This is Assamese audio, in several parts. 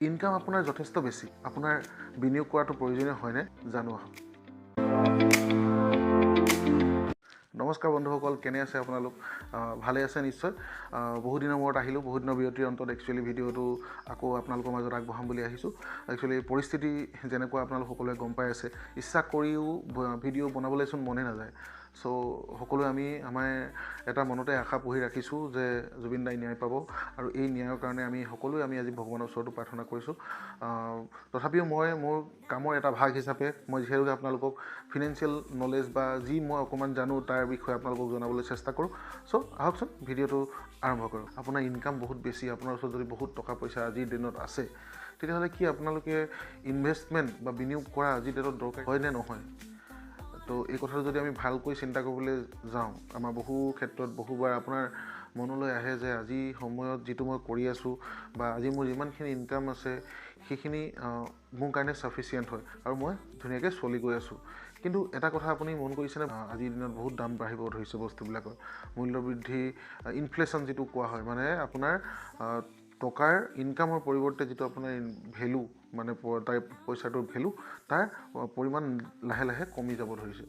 ইনকাম আপোনাৰ যথেষ্ট বেছি, আপোনাৰ বিনিয়োগ কৰাটো প্ৰয়োজনীয় হয়নে জানো আহক। নমস্কাৰ বন্ধুসকল, কেনে আছে আপোনালোক? ভালে আছে নিশ্চয়। বহু দিনৰ মূৰত আহিলোঁ, বহু দিনৰ বিৰতিৰ অন্তত একচুৱেলি ভিডিঅ'টো আকৌ আপোনালোকৰ মাজত আগবঢ়াম বুলি আহিছোঁ। একচুৱেলি পৰিস্থিতি যেনেকুৱা আপোনালোক সকলোৱে গম পাই আছে, ইচ্ছা কৰিও ভিডিঅ' বনাবলৈচোন মনে নাযায়। চ' সকলোৱে আমি আমাৰ এটা মনতে আশা পুহি ৰাখিছোঁ যে জুবিন দাই ন্যায় পাব, আৰু এই ন্যায়ৰ কাৰণে আমি সকলোৱে আজি ভগৱানৰ ওচৰতো প্ৰাৰ্থনা কৰিছোঁ। তথাপিও মই মোৰ কামৰ এটা ভাগ হিচাপে মই যিহেতুকে আপোনালোকক ফিনেন্সিয়েল নলেজ বা যি মই অকণমান জানো তাৰ বিষয়ে আপোনালোকক জনাবলৈ চেষ্টা কৰোঁ। চ' আহকচোন ভিডিঅ'টো আৰম্ভ কৰোঁ। আপোনাৰ ইনকাম বহুত বেছি, আপোনাৰ ওচৰত যদি বহুত টকা পইচা আজিৰ দিনত আছে, তেতিয়াহ'লে কি আপোনালোকে ইনভেষ্টমেণ্ট বা বিনিয়োগ কৰা আজিৰ ডেটত দৰকাৰ হয় নে নহয়? তো এই কথাটো যদি আমি ভালকৈ চিন্তা কৰিবলৈ যাওঁ, আমাৰ বহু ক্ষেত্ৰত বহুবাৰ আপোনাৰ মনলৈ আহে যে আজি সময়ত যিটো মই কৰি আছোঁ বা আজি মোৰ যিমানখিনি ইনকাম আছে সেইখিনি মোৰ কাৰণে ছাফিচিয়েণ্ট হয় আৰু মই ধুনীয়াকৈ চলি গৈ আছোঁ। কিন্তু এটা কথা আপুনি মন কৰিছেনে, আজিৰ দিনত বহুত দাম বাঢ়িব ধৰিছে বস্তুবিলাকৰ, মূল্যবৃদ্ধি, ইনফ্লেশ্যন যিটো কোৱা হয়, মানে আপোনাৰ টকাৰ ইনকামৰ পৰিৱৰ্তে যিটো আপোনাৰ ভেলু, মানে তাৰ পইচাটোৰ ভেলু, তাৰ পৰিমাণ লাহে লাহে কমি যাব ধৰিছে।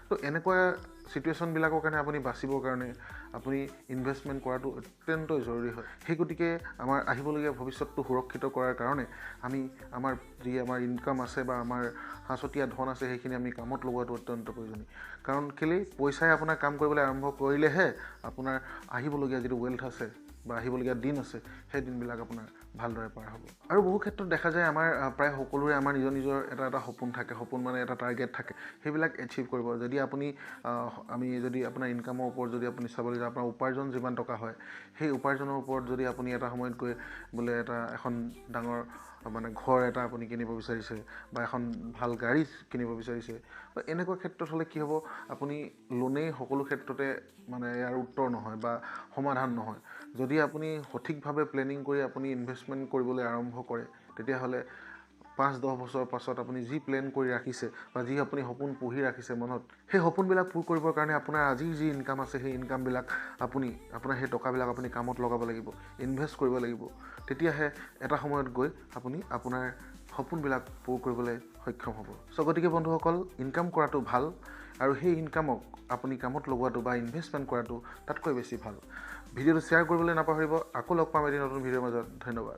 তো এনেকুৱা ছিটুৱেশ্যনবিলাকৰ কাৰণে আপুনি বাচিবৰ কাৰণে আপুনি ইনভেষ্টমেণ্ট কৰাটো অত্যন্ত জৰুৰী হয়। সেই গতিকে আমাৰ আহিবলগীয়া ভৱিষ্যতটো সুৰক্ষিত কৰাৰ কাৰণে আমি আমাৰ ইনকাম আছে বা আমাৰ সাঁচতীয়া ধন আছে সেইখিনি আমি কামত লগোৱাটো অত্যন্ত প্ৰয়োজনীয়। কাৰণ কেলেই পইচাই আপোনাৰ কাম কৰিবলৈ আৰম্ভ কৰিলেহে আপোনাৰ আহিবলগীয়া যিটো ৱেল্থ আছে বা আহিবলগীয়া দিন আছে সেই দিনবিলাক আপোনাৰ ভালদৰে পাৰ হ'ব। আৰু বহু ক্ষেত্ৰত দেখা যায় আমাৰ প্ৰায় সকলোৰে আমাৰ নিজৰ নিজৰ এটা সপোন থাকে, সপোন মানে এটা টাৰ্গেট থাকে, সেইবিলাক এচিভ কৰিব। যদি আমি যদি আপোনাৰ ইনকামৰ ওপৰত যদি আপুনি চাবলৈ যাওঁ, আপোনাৰ উপাৰ্জন যিমান টকা হয় সেই উপাৰ্জনৰ ওপৰত যদি আপুনি এটা সময়ত গৈ বোলে এখন ডাঙৰ মানে ঘৰ এটা আপুনি কিনিব বিচাৰিছে বা এখন ভাল গাড়ী কিনিব বিচাৰিছে, বা এনেকুৱা ক্ষেত্ৰত হ'লে কি হ'ব, আপুনি লোনেই সকলো ক্ষেত্ৰতে মানে ইয়াৰ উত্তৰ নহয় বা সমাধান নহয়। যদি আপুনি সঠিকভাৱে প্লেনিং কৰি আপুনি ইনভেষ্টমেণ্ট কৰিবলৈ আৰম্ভ কৰে, তেতিয়াহ'লে 5-10 বছৰৰ পাছত আপুনি যি প্লেন কৰি ৰাখিছে বা যি আপুনি সপোন পুহি ৰাখিছে মনত, সেই সপোনবিলাক পূৰ কৰিবৰ কাৰণে আপোনাৰ আজিৰ যি ইনকাম আছে সেই ইনকামবিলাক আপোনাৰ সেই টকাবিলাক আপুনি কামত লগাব লাগিব, ইনভেষ্ট কৰিব লাগিব। তেতিয়াহে এটা সময়ত গৈ আপুনি আপোনাৰ সপোনবিলাক পূৰ কৰিবলৈ সক্ষম হ'ব। চ' গতিকে বন্ধুসকল, ইনকাম কৰাটো ভাল, আৰু সেই ইনকামক আপুনি কামত লগোৱাটো বা ইনভেষ্টমেণ্ট কৰাটো তাতকৈ বেছি ভাল। ভিডিঅ'টো শ্বেয়াৰ কৰিবলৈ নাপাহৰিব। আকৌ লগ পাম এদিন নতুন ভিডিঅ'ৰ মাজত। ধন্যবাদ।